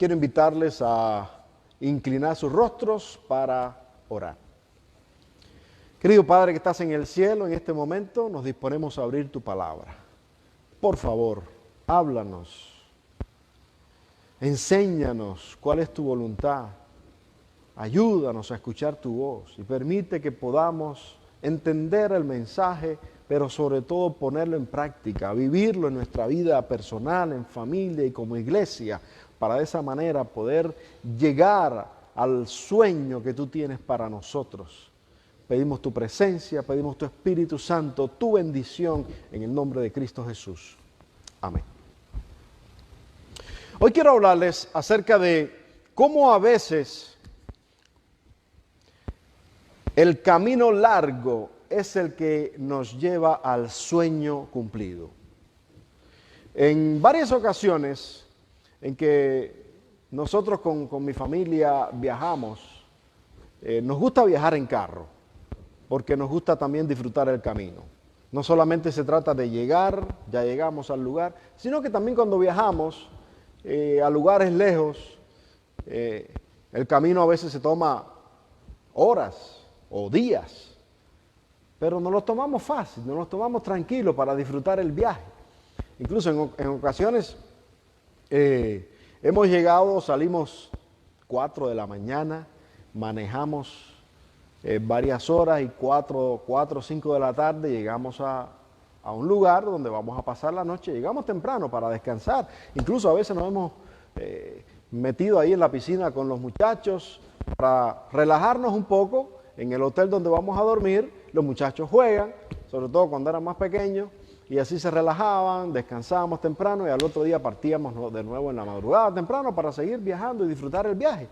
quiero invitarles a inclinar sus rostros para orar. Querido Padre que estás en el cielo, en este momento nos disponemos a abrir tu palabra. Por favor, háblanos, enséñanos cuál es tu voluntad, ayúdanos a escuchar tu voz y permite que podamos entender el mensaje, pero sobre todo ponerlo en práctica, vivirlo en nuestra vida personal, en familia y como iglesia, para de esa manera poder llegar al sueño que tú tienes para nosotros. Pedimos tu presencia, pedimos tu Espíritu Santo, tu bendición en el nombre de Cristo Jesús. Amén. Hoy quiero hablarles acerca de cómo a veces el camino largo es el que nos lleva al sueño cumplido. En varias ocasiones en que nosotros con mi familia viajamos, nos gusta viajar en carro, porque nos gusta también disfrutar el camino. No solamente se trata de llegar, ya llegamos al lugar, sino que también cuando viajamos a lugares lejos, el camino a veces se toma horas o días, pero nos los tomamos fácil, nos los tomamos tranquilos para disfrutar el viaje. Incluso en ocasiones hemos llegado, salimos 4 de la mañana, manejamos varias horas y 4 o 5 de la tarde llegamos a un lugar donde vamos a pasar la noche. Llegamos temprano para descansar. Incluso a veces nos hemos metido ahí en la piscina con los muchachos para relajarnos un poco. En el hotel donde vamos a dormir, los muchachos juegan, sobre todo cuando eran más pequeños, y así se relajaban, descansábamos temprano y al otro día partíamos de nuevo en la madrugada temprano para seguir viajando y disfrutar el viaje.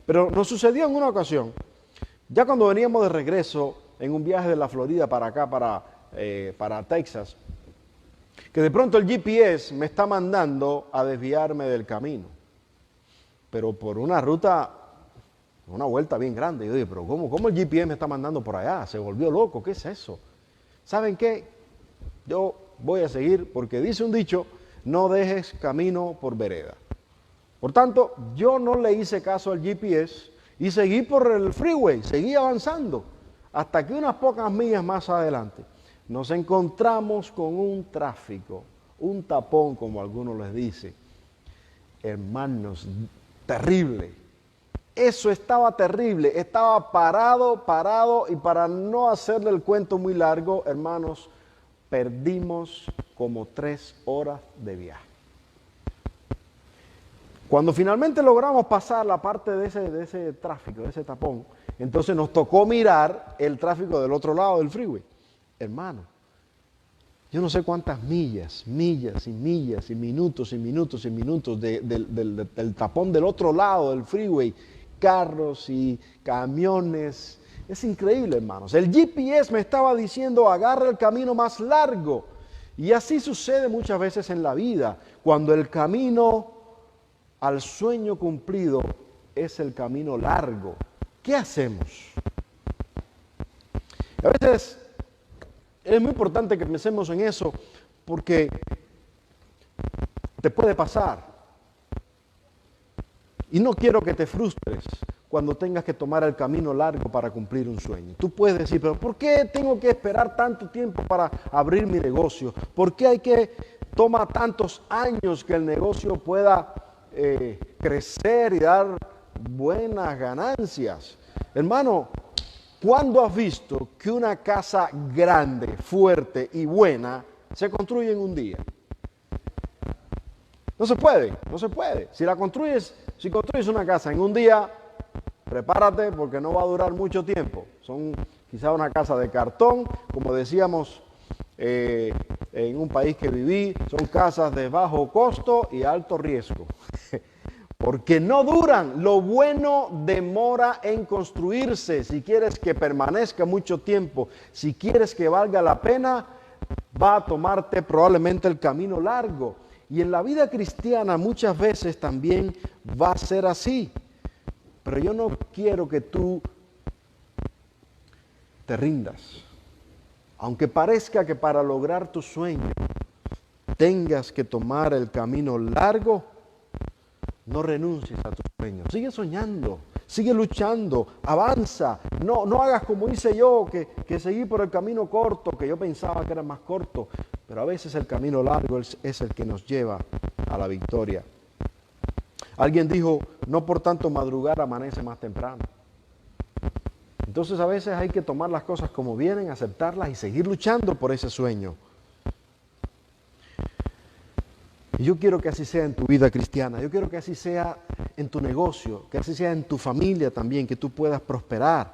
Pero nos sucedió en una ocasión, ya cuando veníamos de regreso en un viaje de la Florida para acá, para Texas, que de pronto el GPS me está mandando a desviarme del camino, pero por una ruta, una vuelta bien grande. Yo digo, pero ¿cómo el GPS me está mandando por allá? Se volvió loco, ¿qué es eso? ¿Saben qué? Yo voy a seguir porque dice un dicho, no dejes camino por vereda. Por tanto, yo no le hice caso al GPS y seguí por el freeway, seguí avanzando, hasta que unas pocas millas más adelante nos encontramos con un tráfico, un tapón, como algunos les dicen. Hermanos, terrible. Eso estaba terrible, estaba parado, y para no hacerle el cuento muy largo, hermanos, perdimos como 3 horas de viaje. Cuando finalmente logramos pasar la parte de ese tráfico, de ese tapón, entonces nos tocó mirar el tráfico del otro lado del freeway. Hermano, yo no sé cuántas millas y minutos del tapón del otro lado del freeway, carros y camiones. Es increíble, hermanos. El GPS me estaba diciendo, agarra el camino más largo. Y así sucede muchas veces en la vida, cuando el camino al sueño cumplido es el camino largo. ¿Qué hacemos? A veces es muy importante que pensemos en eso, porque te puede pasar. Y no quiero que te frustres cuando tengas que tomar el camino largo para cumplir un sueño. Tú puedes decir, pero ¿por qué tengo que esperar tanto tiempo para abrir mi negocio? ¿Por qué toma tantos años que el negocio pueda crecer y dar buenas ganancias? Hermano, ¿cuándo has visto que una casa grande, fuerte y buena se construye en un día? No se puede. Si construyes una casa en un día, prepárate porque no va a durar mucho tiempo. Son quizá una casa de cartón, como decíamos en un país que viví, son casas de bajo costo y alto riesgo. Porque no duran, lo bueno demora en construirse. Si quieres que permanezca mucho tiempo, si quieres que valga la pena, va a tomarte probablemente el camino largo. Y en la vida cristiana muchas veces también va a ser así. Pero yo no quiero que tú te rindas. Aunque parezca que para lograr tu sueño tengas que tomar el camino largo, No renuncies a tus sueños. Sigue soñando, sigue luchando, avanza. No hagas como hice yo, que seguí por el camino corto, que yo pensaba que era más corto. Pero a veces el camino largo es el que nos lleva a la victoria. Alguien dijo, no por tanto madrugar amanece más temprano. Entonces a veces hay que tomar las cosas como vienen, aceptarlas y seguir luchando por ese sueño. Y yo quiero que así sea en tu vida cristiana, yo quiero que así sea en tu negocio, que así sea en tu familia también, que tú puedas prosperar.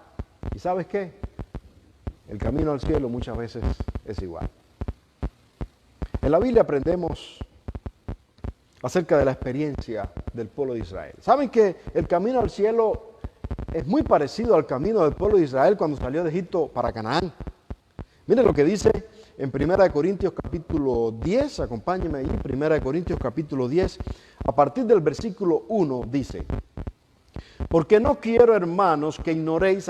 ¿Y sabes qué? El camino al cielo muchas veces es igual. En la Biblia aprendemos acerca de la experiencia del pueblo de Israel. ¿Saben que el camino al cielo es muy parecido al camino del pueblo de Israel cuando salió de Egipto para Canaán? Miren lo que dice en 1 Corintios capítulo 10, acompáñenme allí, 1 Corintios capítulo 10, a partir del versículo 1 dice, porque no quiero, hermanos, que ignoréis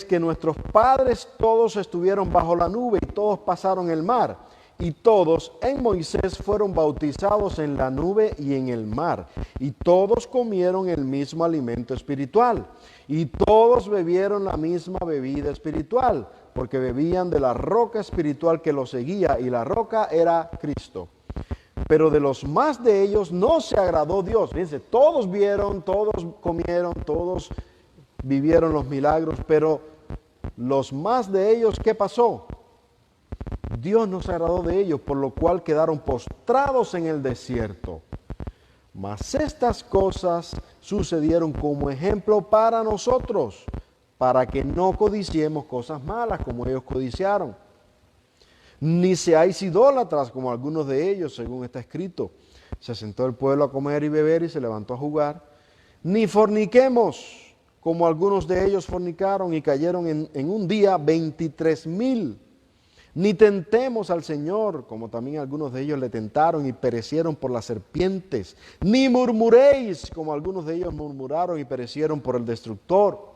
que nuestros padres todos estuvieron bajo la nube y todos pasaron el mar, y todos en Moisés fueron bautizados en la nube y en el mar, y todos comieron el mismo alimento espiritual, y todos bebieron la misma bebida espiritual, porque bebían de la roca espiritual que los seguía, y la roca era Cristo. Pero de los más de ellos no se agradó Dios. Fíjense, todos vieron, todos comieron, todos vivieron los milagros, pero los más de ellos, ¿qué pasó? Dios no se agradó de ellos, por lo cual quedaron postrados en el desierto. Mas estas cosas sucedieron como ejemplo para nosotros, para que no codiciemos cosas malas como ellos codiciaron. Ni seáis idólatras como algunos de ellos, según está escrito. Se sentó el pueblo a comer y beber y se levantó a jugar. Ni forniquemos como algunos de ellos fornicaron y cayeron en un día 23,000. Ni tentemos al Señor, como también algunos de ellos le tentaron y perecieron por las serpientes. Ni murmuréis, como algunos de ellos murmuraron y perecieron por el destructor.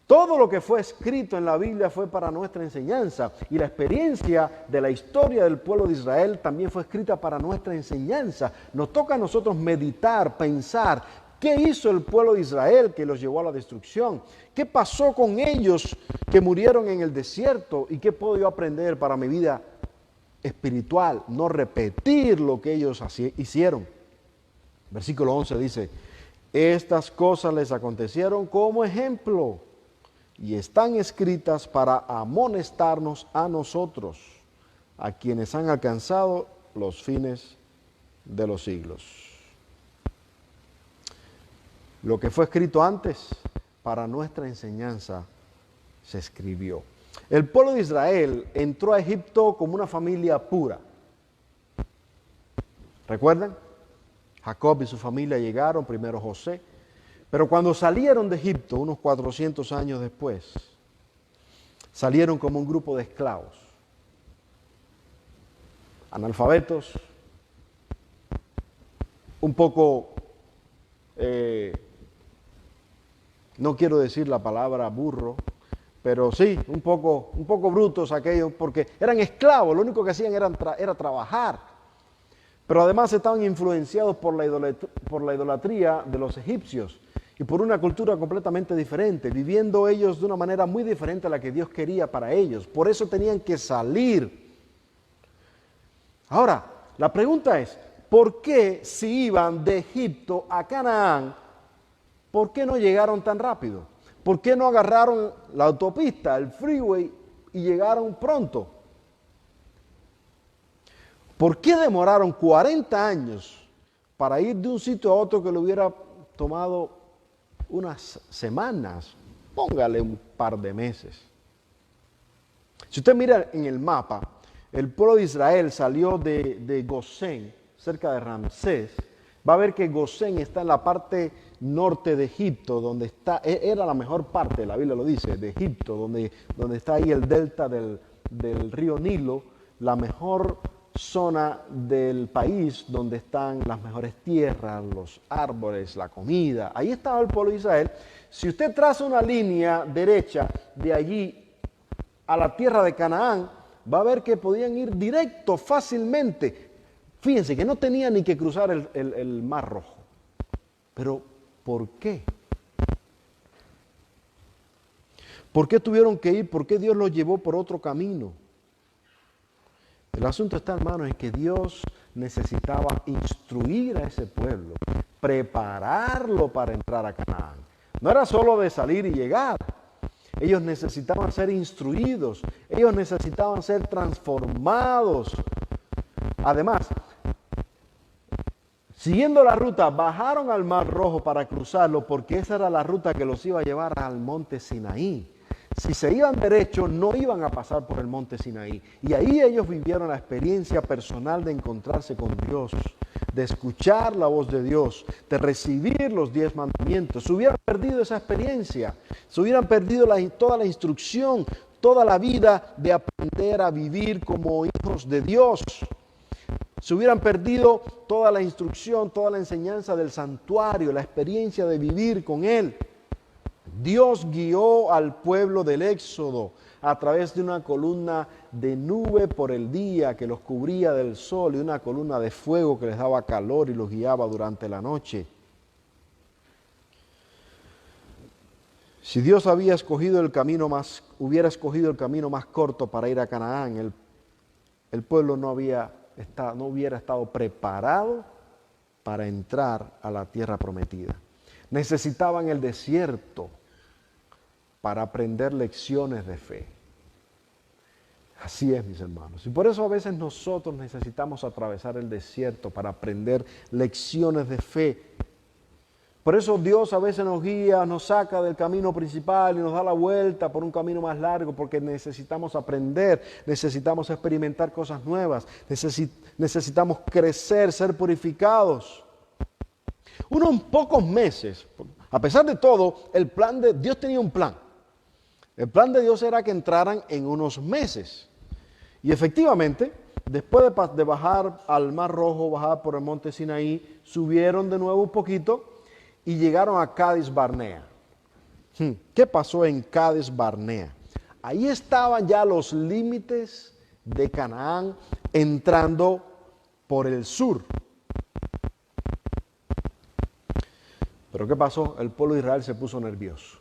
Todo lo que fue escrito en la Biblia fue para nuestra enseñanza. Y la experiencia de la historia del pueblo de Israel también fue escrita para nuestra enseñanza. Nos toca a nosotros meditar, pensar, ¿qué hizo el pueblo de Israel que los llevó a la destrucción? ¿Qué pasó con ellos que murieron en el desierto? ¿Y qué puedo yo aprender para mi vida espiritual? No repetir lo que ellos hicieron. Versículo 11 dice, estas cosas les acontecieron como ejemplo y están escritas para amonestarnos a nosotros, a quienes han alcanzado los fines de los siglos. Lo que fue escrito antes, para nuestra enseñanza, se escribió. El pueblo de Israel entró a Egipto como una familia pura. ¿Recuerdan? Jacob y su familia llegaron, primero José. Pero cuando salieron de Egipto, unos 400 años después, salieron como un grupo de esclavos. Analfabetos, un poco... no quiero decir la palabra burro, pero sí, un poco brutos aquellos, porque eran esclavos, lo único que hacían era trabajar. Pero además estaban influenciados por la idolatría de los egipcios y por una cultura completamente diferente, viviendo ellos de una manera muy diferente a la que Dios quería para ellos. Por eso tenían que salir. Ahora, la pregunta es, ¿por qué si iban de Egipto a Canaán, por qué no llegaron tan rápido? ¿Por qué no agarraron la autopista, el freeway, y llegaron pronto? ¿Por qué demoraron 40 años para ir de un sitio a otro que le hubiera tomado unas semanas? Póngale un par de meses. Si usted mira en el mapa, el pueblo de Israel salió de Gosén, cerca de Ramsés. Va a ver que Gosén está en la parte norte de Egipto, donde era la mejor parte, la Biblia lo dice, de Egipto, donde está ahí el delta del río Nilo, la mejor zona del país, donde están las mejores tierras, los árboles, la comida. Ahí estaba el pueblo de Israel. Si usted traza una línea derecha de allí a la tierra de Canaán, va a ver que podían ir directo, fácilmente Fíjense que no tenía ni que cruzar el Mar Rojo. Pero, ¿por qué? ¿Por qué tuvieron que ir? ¿Por qué Dios los llevó por otro camino? El asunto está, hermanos, en que Dios necesitaba instruir a ese pueblo, prepararlo para entrar a Canaán. No era solo de salir y llegar. Ellos necesitaban ser instruidos, ellos necesitaban ser transformados. Además, siguiendo la ruta, bajaron al Mar Rojo para cruzarlo porque esa era la ruta que los iba a llevar al monte Sinaí. Si se iban derecho, no iban a pasar por el monte Sinaí. Y ahí ellos vivieron la experiencia personal de encontrarse con Dios, de escuchar la voz de Dios, de recibir los 10 mandamientos. Se hubieran perdido esa experiencia, se hubieran perdido toda la instrucción, toda la vida de aprender a vivir como hijos de Dios. Se hubieran perdido toda la instrucción, toda la enseñanza del santuario, la experiencia de vivir con Él. Dios guió al pueblo del Éxodo a través de una columna de nube por el día que los cubría del sol y una columna de fuego que les daba calor y los guiaba durante la noche. Si Dios hubiera escogido el camino más corto para ir a Canaán, el pueblo no hubiera estado preparado para entrar a la tierra prometida. Necesitaban el desierto para aprender lecciones de fe. Así es, mis hermanos. Y por eso a veces nosotros necesitamos atravesar el desierto para aprender lecciones de fe. Por eso Dios a veces nos guía, nos saca del camino principal y nos da la vuelta por un camino más largo porque necesitamos aprender, necesitamos experimentar cosas nuevas, necesitamos crecer, ser purificados. Unos pocos meses, a pesar de todo, Dios tenía un plan. El plan de Dios era que entraran en unos meses. Y efectivamente, después de bajar al Mar Rojo, bajar por el monte Sinaí, subieron de nuevo un poquito y llegaron a Cades Barnea. ¿Qué pasó en Cades Barnea? Ahí estaban ya los límites de Canaán entrando por el sur. Pero ¿qué pasó? El pueblo de Israel se puso nervioso.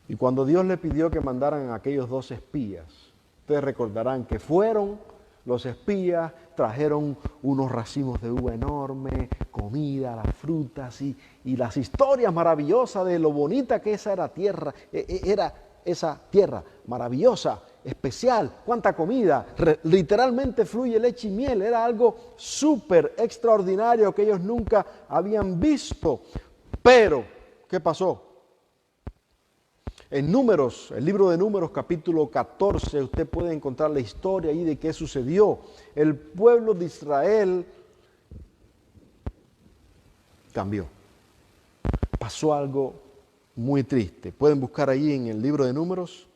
Y cuando Dios le pidió que mandaran a aquellos 2 espías, ustedes recordarán que fueron los espías, trajeron unos racimos de uva enorme, comida, las frutas y las historias maravillosas de lo bonita que esa era esa tierra maravillosa, especial, cuánta comida, literalmente fluye leche y miel, era algo súper extraordinario que ellos nunca habían visto. Pero, ¿qué pasó? En Números, el libro de Números capítulo 14, usted puede encontrar la historia ahí de qué sucedió. El pueblo de Israel cambió. Pasó algo muy triste. Pueden buscar ahí en el libro de Números.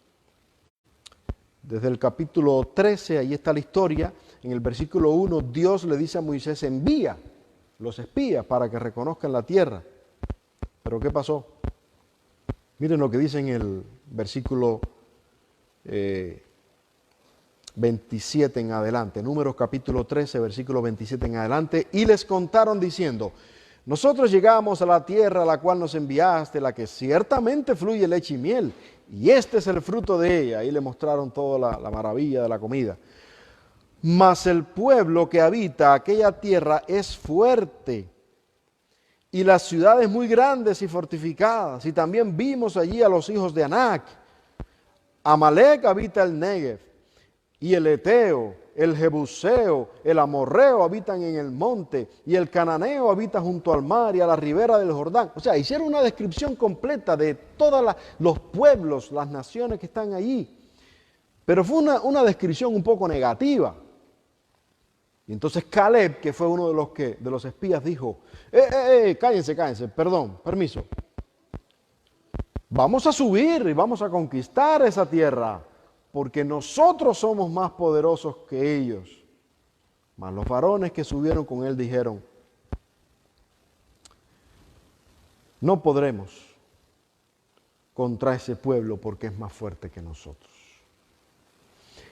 Desde el capítulo 13, ahí está la historia. En el versículo 1, Dios le dice a Moisés, envía los espías para que reconozcan la tierra. ¿Pero qué pasó? Miren lo que dice en el versículo 27 en adelante. Números capítulo 13, versículo 27 en adelante. Y les contaron diciendo, nosotros llegamos a la tierra a la cual nos enviaste, la que ciertamente fluye leche y miel, y este es el fruto de ella. Ahí le mostraron toda la maravilla de la comida. Mas el pueblo que habita aquella tierra es fuerte, y las ciudades muy grandes y fortificadas, y también vimos allí a los hijos de Anac. Amalec habita el Negev, y el Eteo, el Jebuseo, el Amorreo habitan en el monte, y el Cananeo habita junto al mar y a la ribera del Jordán. O sea, hicieron una descripción completa de todos los pueblos, las naciones que están allí. Pero fue una descripción un poco negativa. Y entonces Caleb, que fue uno de los espías, dijo, cállense, perdón, permiso. Vamos a subir y vamos a conquistar esa tierra, porque nosotros somos más poderosos que ellos. Mas los varones que subieron con él dijeron, no podremos contra ese pueblo porque es más fuerte que nosotros.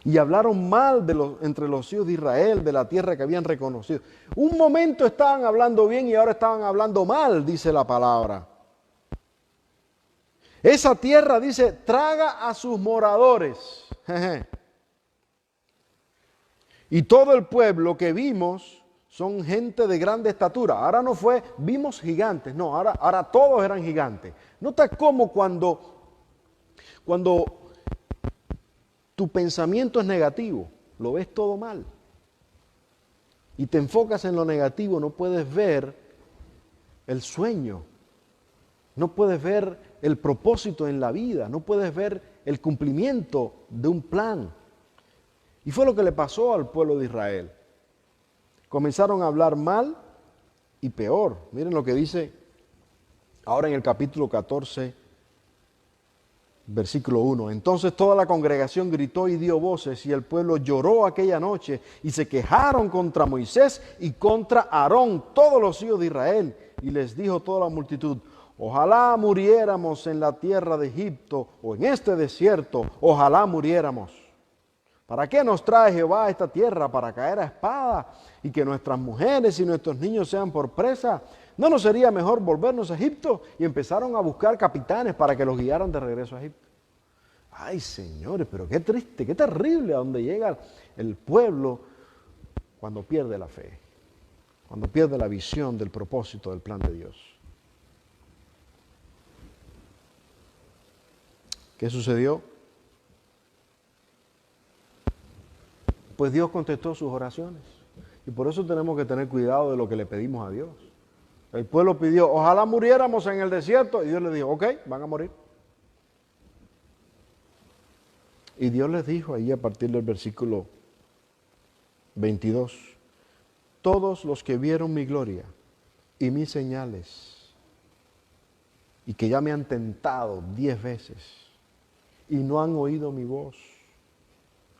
Y hablaron mal entre los hijos de Israel, de la tierra que habían reconocido. Un momento estaban hablando bien y ahora estaban hablando mal, dice la palabra. Esa tierra, dice, traga a sus moradores. Y todo el pueblo que vimos son gente de grande estatura. Ahora no fue, vimos gigantes, no, ahora todos eran gigantes. Nota cómo cuando tu pensamiento es negativo, lo ves todo mal. Y te enfocas en lo negativo, no puedes ver el sueño, no puedes ver el propósito en la vida, no puedes ver el cumplimiento de un plan. Y fue lo que le pasó al pueblo de Israel. Comenzaron a hablar mal y peor. Miren lo que dice ahora en el capítulo 14, versículo 1. Entonces toda la congregación gritó y dio voces, y el pueblo lloró aquella noche, y se quejaron contra Moisés y contra Aarón, todos los hijos de Israel. Y les dijo toda la multitud: ojalá muriéramos en la tierra de Egipto o en este desierto, ojalá muriéramos. ¿Para qué nos trae Jehová a esta tierra? ¿Para caer a espada y que nuestras mujeres y nuestros niños sean por presa? ¿No nos sería mejor volvernos a Egipto? Y empezaron a buscar capitanes para que los guiaran de regreso a Egipto. Ay, señores, pero qué triste, qué terrible a donde llega el pueblo cuando pierde la fe, cuando pierde la visión del propósito del plan de Dios. ¿Qué sucedió? Pues Dios contestó sus oraciones. Y por eso tenemos que tener cuidado de lo que le pedimos a Dios. El pueblo pidió, ojalá muriéramos en el desierto. Y Dios les dijo, ok, van a morir. Y Dios les dijo ahí a partir del versículo 22, todos los que vieron mi gloria y mis señales, y que ya me han tentado 10 veces, y no han oído mi voz,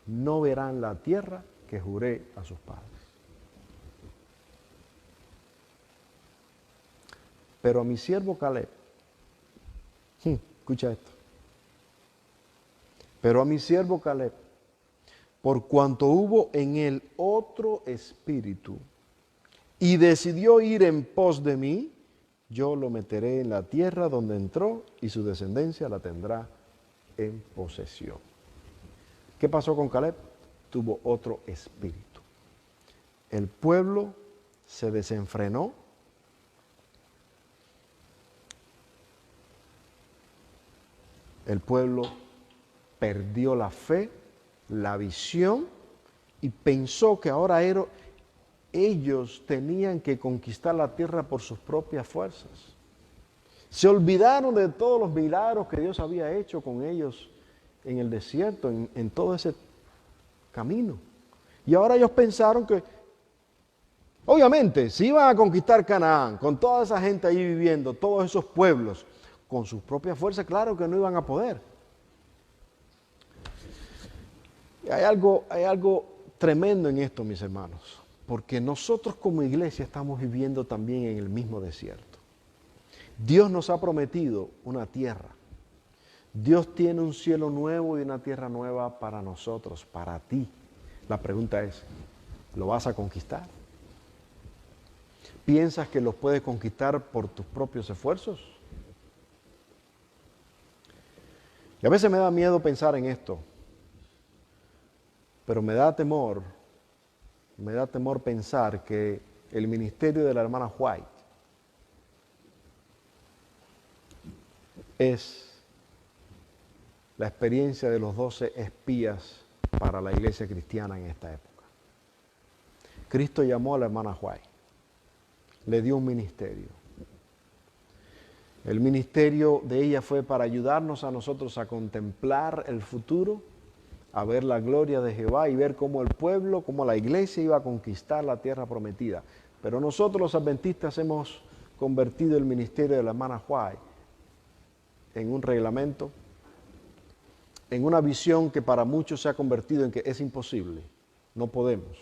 no verán la tierra que juré a sus padres. Pero a mi siervo Caleb, escucha esto, pero a mi siervo Caleb, por cuanto hubo en él otro espíritu y decidió ir en pos de mí, yo lo meteré en la tierra donde entró y su descendencia la tendrá en posesión. ¿Qué pasó con Caleb? Tuvo otro espíritu. El pueblo se desenfrenó. El pueblo perdió la fe, la visión, y pensó que ahora ellos tenían que conquistar la tierra por sus propias fuerzas. Se olvidaron de todos los milagros que Dios había hecho con ellos en el desierto, en todo ese camino. Y ahora ellos pensaron que, obviamente, si iban a conquistar Canaán, con toda esa gente ahí viviendo, todos esos pueblos, con sus propias fuerzas, claro que no iban a poder. Y hay algo tremendo en esto, mis hermanos, porque nosotros como iglesia estamos viviendo también en el mismo desierto. Dios nos ha prometido una tierra. Dios tiene un cielo nuevo y una tierra nueva para nosotros, para ti. La pregunta es, ¿lo vas a conquistar? ¿Piensas que los puedes conquistar por tus propios esfuerzos? Y a veces me da miedo pensar en esto, pero me da temor pensar que el ministerio de la hermana White es la experiencia de los 12 espías para la iglesia cristiana en esta época. Cristo llamó a la hermana White, le dio un ministerio. El ministerio de ella fue para ayudarnos a nosotros a contemplar el futuro, a ver la gloria de Jehová y ver cómo el pueblo, cómo la iglesia iba a conquistar la tierra prometida. Pero nosotros los adventistas hemos convertido el ministerio de la hermana White en un reglamento, en una visión que para muchos se ha convertido en que es imposible, no podemos.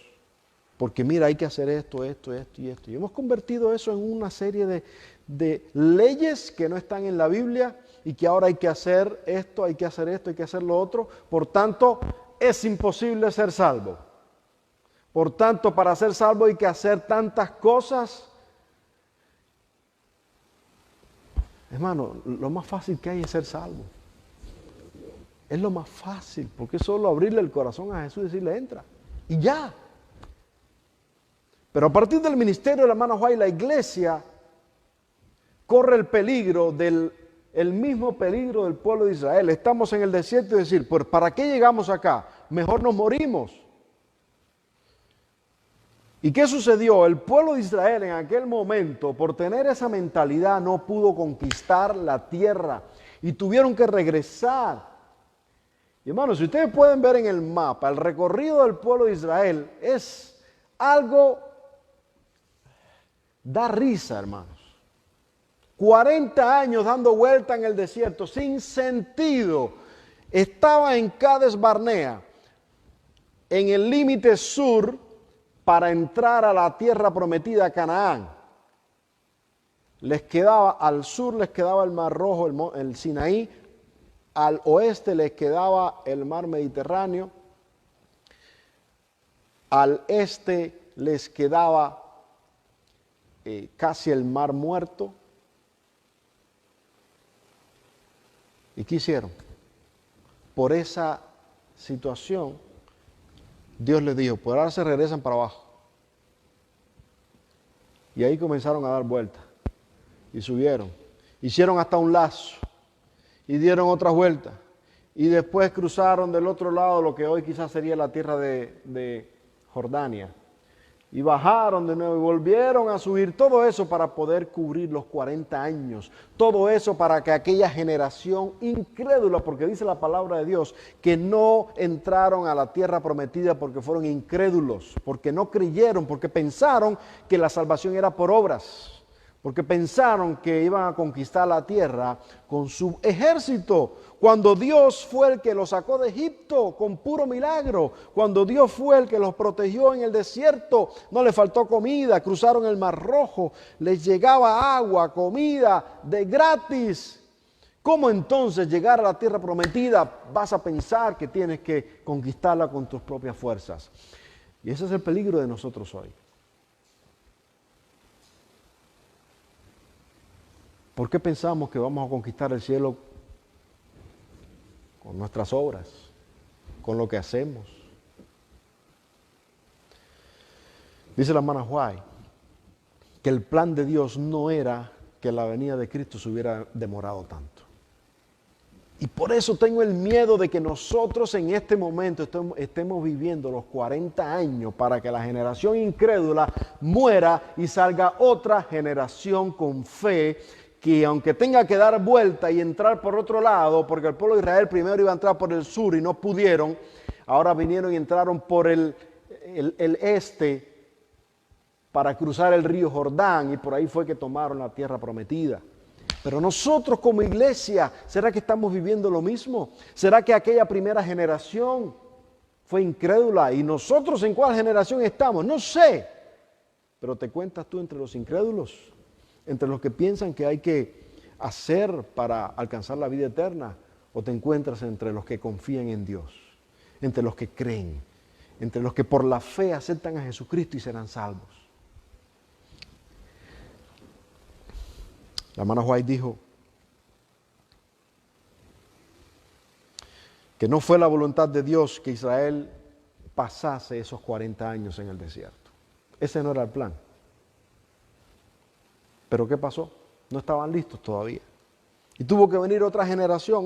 Porque mira, hay que hacer esto, esto, esto y esto. Y hemos convertido eso en una serie de leyes que no están en la Biblia y que ahora hay que hacer esto, hay que hacer esto, hay que hacer lo otro. Por tanto, es imposible ser salvo. Por tanto, para ser salvo hay que hacer tantas cosas. Hermano, lo más fácil que hay es ser salvo. Es lo más fácil, porque es solo abrirle el corazón a Jesús y decirle, entra. Y ya. Pero a partir del ministerio de la hermana White, la iglesia corre el peligro el mismo peligro del pueblo de Israel. Estamos en el desierto y decir, pues ¿para qué llegamos acá? Mejor nos morimos. ¿Y qué sucedió? El pueblo de Israel en aquel momento, por tener esa mentalidad, no pudo conquistar la tierra y tuvieron que regresar. Y hermanos, si ustedes pueden ver en el mapa, el recorrido del pueblo de Israel es algo, da risa, hermanos. 40 años dando vuelta en el desierto, sin sentido. Estaba en Cades Barnea, en el límite sur, para entrar a la tierra prometida, Canaán. Les quedaba, al sur les quedaba el Mar Rojo, el Sinaí, al oeste les quedaba el Mar Mediterráneo, al este les quedaba casi el Mar Muerto. ¿Y qué hicieron? Por esa situación, Dios les dijo, por ahora se regresan para abajo. Y ahí comenzaron a dar vueltas. Y subieron. Hicieron hasta un lazo. Y dieron otras vueltas. Y después cruzaron del otro lado lo que hoy quizás sería la tierra de Jordania. Y bajaron de nuevo y volvieron a subir. Todo eso para poder cubrir los 40 años. Todo eso para que aquella generación incrédula, porque dice la palabra de Dios, que no entraron a la tierra prometida porque fueron incrédulos, porque no creyeron, porque pensaron que la salvación era por obras. Porque pensaron que iban a conquistar la tierra con su ejército, cuando Dios fue el que los sacó de Egipto con puro milagro, cuando Dios fue el que los protegió en el desierto, no les faltó comida, cruzaron el Mar Rojo, les llegaba agua, comida de gratis. ¿Cómo entonces llegar a la tierra prometida? Vas a pensar que tienes que conquistarla con tus propias fuerzas. Y ese es el peligro de nosotros hoy. ¿Por qué pensamos que vamos a conquistar el cielo con nuestras obras, con lo que hacemos? Dice la hermana White que el plan de Dios no era que la venida de Cristo se hubiera demorado tanto. Y por eso tengo el miedo de que nosotros en este momento estemos viviendo los 40 años para que la generación incrédula muera y salga otra generación con fe, que aunque tenga que dar vuelta y entrar por otro lado, porque el pueblo de Israel primero iba a entrar por el sur y no pudieron, ahora vinieron y entraron por el este para cruzar el río Jordán y por ahí fue que tomaron la tierra prometida. Pero nosotros como iglesia, ¿será que estamos viviendo lo mismo? ¿Será que aquella primera generación fue incrédula y nosotros en cuál generación estamos? No sé, pero ¿te cuentas tú entre los incrédulos? Entre los que piensan que hay que hacer para alcanzar la vida eterna, o te encuentras entre los que confían en Dios, entre los que creen, entre los que por la fe aceptan a Jesucristo y serán salvos. La hermana White dijo que no fue la voluntad de Dios que Israel pasase esos 40 años en el desierto. Ese no era el plan. Pero ¿qué pasó? No estaban listos todavía. Y tuvo que venir otra generación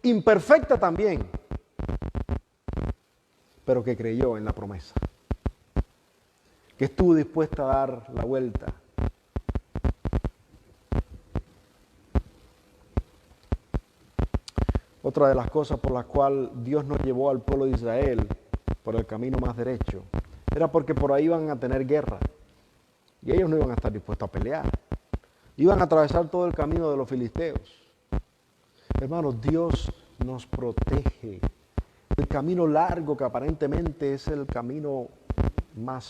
imperfecta también, pero que creyó en la promesa, que estuvo dispuesta a dar la vuelta. Otra de las cosas por las cuales Dios nos llevó al pueblo de Israel por el camino más derecho, era porque por ahí iban a tener guerra. Y ellos no iban a estar dispuestos a pelear. Iban a atravesar todo el camino de los filisteos. Hermanos, Dios nos protege. El camino largo, que aparentemente es el camino más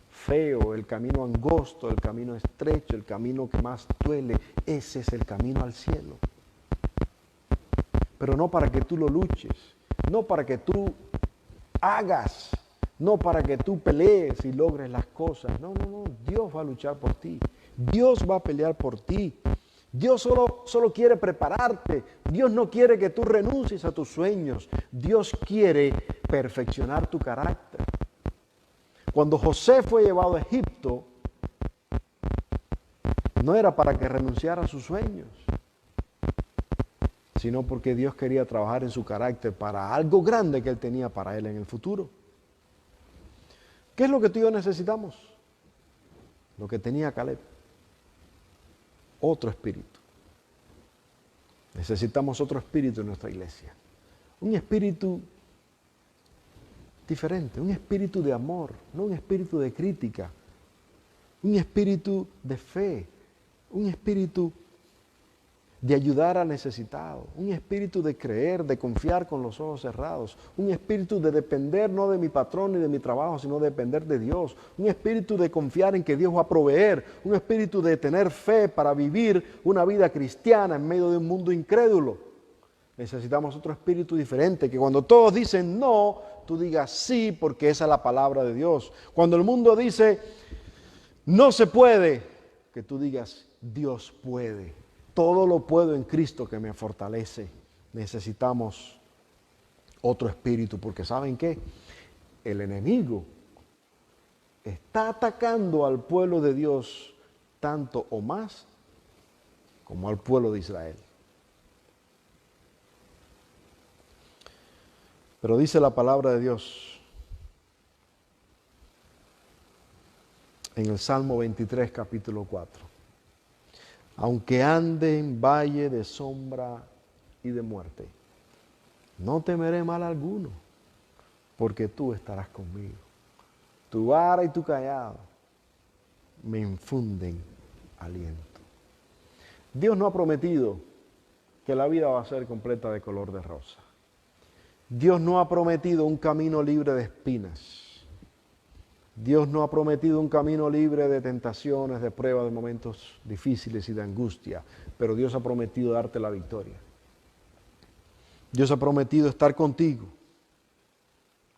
feo, el camino angosto, el camino estrecho, el camino que más duele, ese es el camino al cielo. Pero no para que tú lo luches, no para que tú hagas, no para que tú pelees y logres las cosas. No, no, no. Dios va a luchar por ti. Dios va a pelear por ti. Dios solo quiere prepararte. Dios no quiere que tú renuncies a tus sueños. Dios quiere perfeccionar tu carácter. Cuando José fue llevado a Egipto, no era para que renunciara a sus sueños, sino porque Dios quería trabajar en su carácter para algo grande que Él tenía para él en el futuro. ¿Qué es lo que tú y yo necesitamos? Lo que tenía Caleb. Otro espíritu. Necesitamos otro espíritu en nuestra iglesia. Un espíritu diferente, un espíritu de amor, no un espíritu de crítica. Un espíritu de fe, un espíritu de ayudar al necesitado, un espíritu de creer, de confiar con los ojos cerrados, un espíritu de depender no de mi patrón ni de mi trabajo, sino de depender de Dios, un espíritu de confiar en que Dios va a proveer, un espíritu de tener fe para vivir una vida cristiana en medio de un mundo incrédulo. Necesitamos otro espíritu diferente, que cuando todos dicen no, tú digas sí, porque esa es la palabra de Dios. Cuando el mundo dice no se puede, que tú digas Dios puede. Todo lo puedo en Cristo que me fortalece. Necesitamos otro espíritu, porque ¿saben qué? El enemigo está atacando al pueblo de Dios tanto o más como al pueblo de Israel. Pero dice la palabra de Dios en el Salmo 23, capítulo 4. Aunque ande en valle de sombra y de muerte, no temeré mal alguno, porque tú estarás conmigo. Tu vara y tu cayado me infunden aliento. Dios no ha prometido que la vida va a ser completa de color de rosa. Dios no ha prometido un camino libre de espinas. Dios no ha prometido un camino libre de tentaciones, de pruebas, de momentos difíciles y de angustia, pero Dios ha prometido darte la victoria. Dios ha prometido estar contigo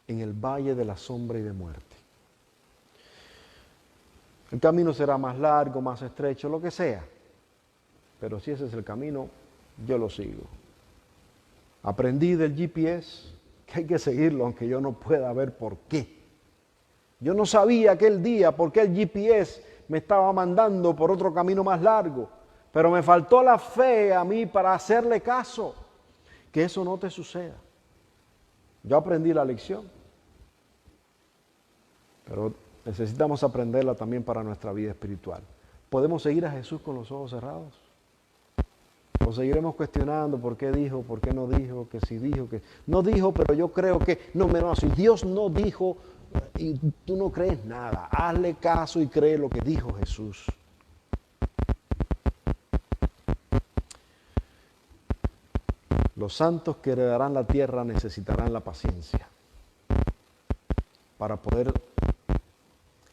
en el valle de la sombra y de muerte. El camino será más largo, más estrecho, lo que sea, pero si ese es el camino, yo lo sigo. Aprendí del GPS que hay que seguirlo, aunque yo no pueda ver por qué. Yo no sabía aquel día por qué el GPS me estaba mandando por otro camino más largo, pero me faltó la fe a mí para hacerle caso. Que eso no te suceda. Yo aprendí la lección, pero necesitamos aprenderla también para nuestra vida espiritual. ¿Podemos seguir a Jesús con los ojos cerrados? ¿O seguiremos cuestionando por qué dijo, por qué no dijo, que si dijo, que no dijo, pero yo creo que no, si Dios no dijo y tú no crees nada, hazle caso y cree lo que dijo Jesús. Los santos que heredarán la tierra necesitarán la paciencia para poder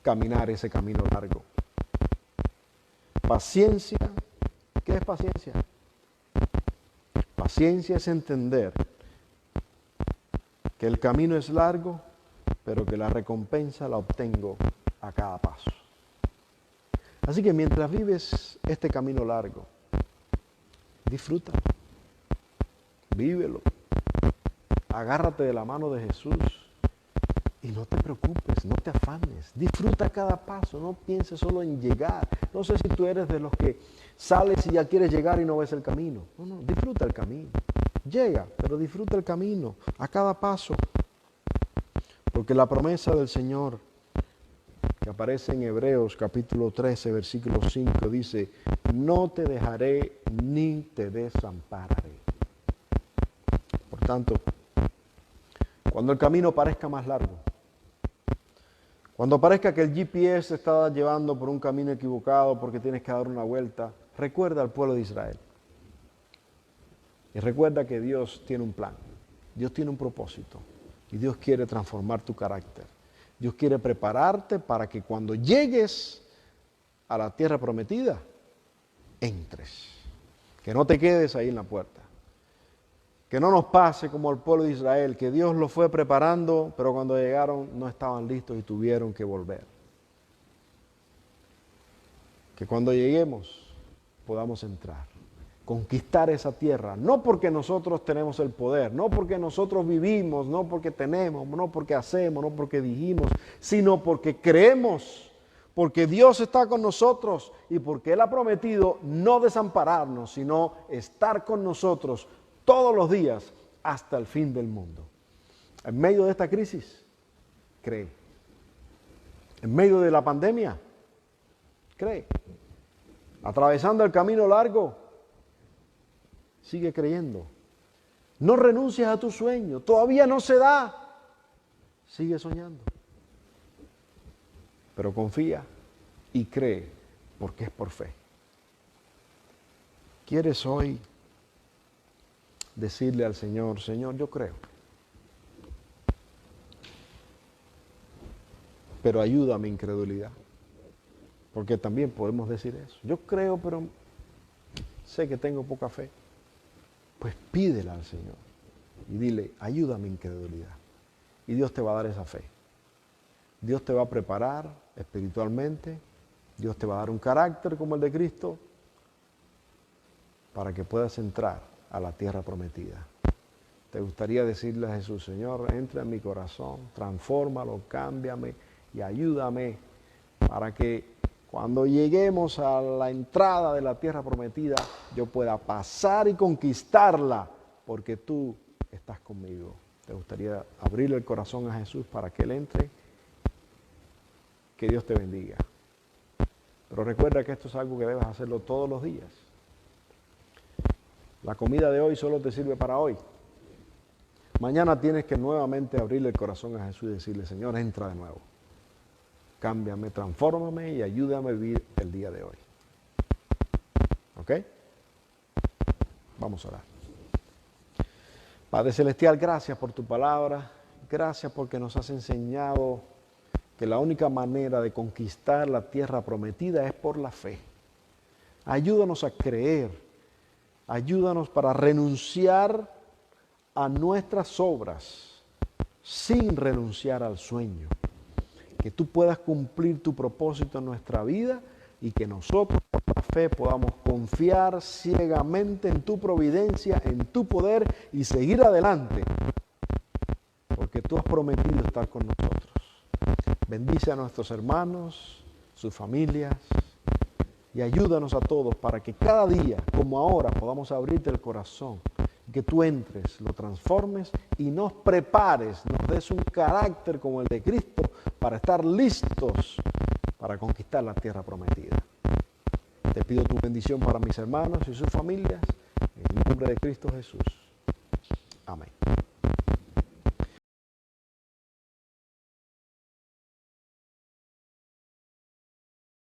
caminar ese camino largo. Paciencia, ¿qué es paciencia? Paciencia es entender que el camino es largo, pero que la recompensa la obtengo a cada paso. Así que mientras vives este camino largo, disfrútalo, vívelo, agárrate de la mano de Jesús y no te preocupes, no te afanes, disfruta cada paso, no pienses solo en llegar. No sé si tú eres de los que sales y ya quieres llegar y no ves el camino. No, disfruta el camino. Llega, pero disfruta el camino a cada paso. Porque la promesa del Señor que aparece en Hebreos capítulo 13, versículo 5 dice: no te dejaré ni te desampararé. Por tanto, cuando el camino parezca más largo, cuando parezca que el GPS te está llevando por un camino equivocado porque tienes que dar una vuelta, recuerda al pueblo de Israel. Y recuerda que Dios tiene un plan, Dios tiene un propósito y Dios quiere transformar tu carácter. Dios quiere prepararte para que cuando llegues a la tierra prometida, entres. Que no te quedes ahí en la puerta. Que no nos pase como al pueblo de Israel, que Dios los fue preparando, pero cuando llegaron no estaban listos y tuvieron que volver. Que cuando lleguemos podamos entrar, conquistar esa tierra, no porque nosotros tenemos el poder, no porque nosotros vivimos, no porque tenemos, no porque hacemos, no porque dijimos, sino porque creemos, porque Dios está con nosotros y porque Él ha prometido no desampararnos, sino estar con nosotros todos los días hasta el fin del mundo. En medio de esta crisis, cree. En medio de la pandemia, cree. Atravesando el camino largo, sigue creyendo. No renuncies a tu sueño. Todavía no se da. Sigue soñando. Pero confía y cree, porque es por fe. ¿Quieres hoy decirle al Señor, Señor, yo creo, pero ayuda a mi incredulidad? Porque también podemos decir eso. Yo creo, pero sé que tengo poca fe. Pues pídela al Señor y dile, ayuda a mi incredulidad. Y Dios te va a dar esa fe. Dios te va a preparar espiritualmente. Dios te va a dar un carácter como el de Cristo para que puedas entrar a la tierra prometida. ¿Te gustaría decirle a Jesús, Señor, entra en mi corazón, transfórmalo, cámbiame y ayúdame para que cuando lleguemos a la entrada de la tierra prometida, yo pueda pasar y conquistarla, porque tú estás conmigo? ¿Te gustaría abrirle el corazón a Jesús para que Él entre? Que Dios te bendiga. Pero recuerda que esto es algo que debes hacerlo todos los días. La comida de hoy solo te sirve para hoy. Mañana tienes que nuevamente abrirle el corazón a Jesús y decirle, Señor, entra de nuevo. Cámbiame, transfórmame y ayúdame a vivir el día de hoy. ¿Ok? Vamos a orar. Padre Celestial, gracias por tu palabra. Gracias porque nos has enseñado que la única manera de conquistar la tierra prometida es por la fe. Ayúdanos a creer. Ayúdanos para renunciar a nuestras obras sin renunciar al sueño. Que tú puedas cumplir tu propósito en nuestra vida y que nosotros por la fe podamos confiar ciegamente en tu providencia, en tu poder y seguir adelante, porque tú has prometido estar con nosotros. Bendice a nuestros hermanos, sus familias y ayúdanos a todos para que cada día, como ahora, podamos abrirte el corazón, que tú entres, lo transformes y nos prepares, nos des un carácter como el de Cristo para estar listos para conquistar la tierra prometida. Te pido tu bendición para mis hermanos y sus familias, en el nombre de Cristo Jesús. Amén.